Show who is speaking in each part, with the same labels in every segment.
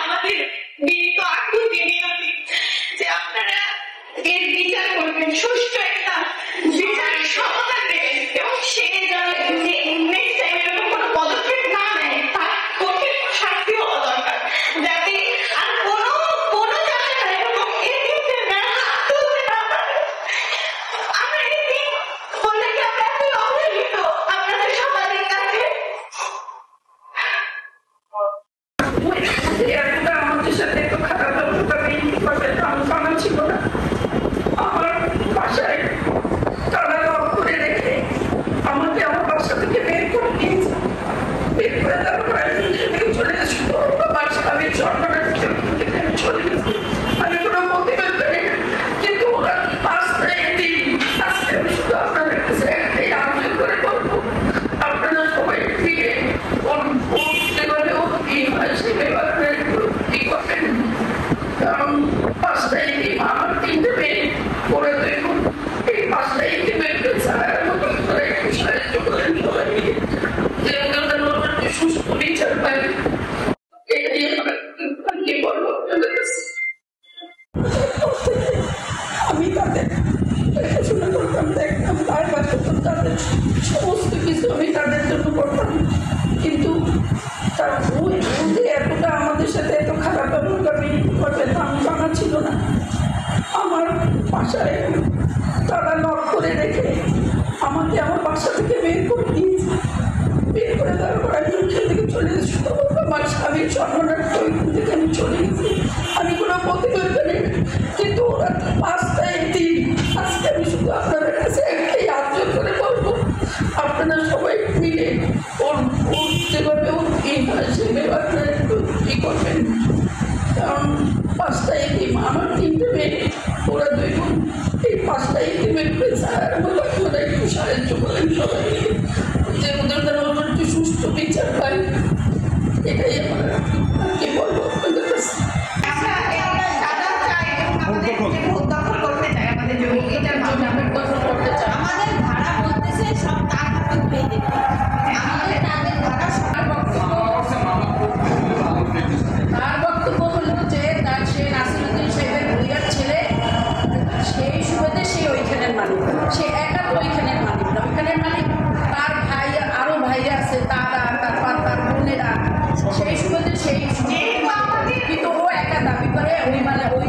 Speaker 1: আমাদের বিনীত আকুতি মিনতি যে আপনারা এর বিচার করবেন, সুষ্ঠু একটা বিচারের সমাধান দেবেন এবং সে যাতে নেক্সট টাইম এরকম কোনো পদক্ষেপ না নেয় তার কঠিন শাস্তি হওয়া দরকার, যাতে আর কোনো জায়গায় এরকম এর বিরুদ্ধে হাত তুলতে না পারে। আমরা এই দিন বলে কি আমরা এত অবহেলিত আপনাদের সমাজের কাছে? আমাদের সাথে এত খারাপ জানা ছিল না। আমার বাসায় তারা লক করে রেখে আমাকে আমার বাসা থেকে বের করে দিয়েছে। বের করে তারপর চলে আসলো আমার স্বামীর সরকারের চলে গেছে। আমি কোনো প্রতিবাদ করি না, কিন্তু ওরা পাঁচটায় দিন আজকে আমি শুধু আপনাদের কাছে একটাই আবেদন করে বলবো, আপনারা সবাই ফিরে যেভাবে ও কি হয় সেভাবে আপনারা একটু কি করবেন। কারণ পাঁচটায় দিন আমার তিনটে মেয়ে করে দেখুন, এই পাঁচটায় দিন একটু ছাড়ার মতো করে একটু সাহায্য করেন সবাই মিলে, যে ওদের একটু সুস্থ বিচার পায়। এটাই আমার কি বলবো আপনাদের কাছে। আমি তাদের দেখাশোনা করতাম, দেখতাম, তার বাচ্চাতাম, তাদের সমস্ত কিছু আমি তাদের জন্য করতাম, কিন্তু তার যে এতটা আমাদের সাথে এত খারাপ ব্যবহার করবে তা আমি জানা ছিল না। আমার বাসায় তারা লক করে রেখে আমাকে আমার বাসা থেকে বের করে দিয়েছে। বের করে তারপর আমি ওইখান থেকে চলে এসেছি। আমার স্বামীর সম্মানার্থ ওইখান থেকে আমি চলে গেছি। আমি কোনো প্রতিবাদ করি না, কিন্তু ওরা পাঁচটায় দিন আজকে আমি শুধু আপনাদের কাছে একটাই আবেদন করে বলবো, আপনারা সবাই মিলে ওর যেভাবে ওর এই হয় সেভাবে আপনারা একটু ই করবেন। কারণ পাঁচটায় দিন আমার তিনটে মেয়ে, ওরা দুই বোন, এই পাঁচটায় দিনের ছাড়ার মতো আপনারা একটু সাহায্য করেন সবাই মিলে, যে ওদের দ্বারা ওরা একটু সুস্থ বিচার পায়। এটাই আমার কি বলবো আপনাদের কাছে।
Speaker 2: সে একা তো ওইখানের মালিক না, ওইখানের মালিক তার ভাই, আরো ভাইরা আছে, তারা, তারপর তার বোনেরা, সেই সুবাদে সেই কিন্তু ও একা দাবি করে ওই মানে ওই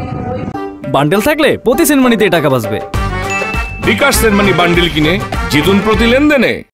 Speaker 3: বান্ডেল থাকলে প্রতি সেনমানিতে টাকা বাঁচবে।
Speaker 4: বিকাশ সেনমানি বান্ডেল কিনে জিতুন প্রতি লেনদেনে।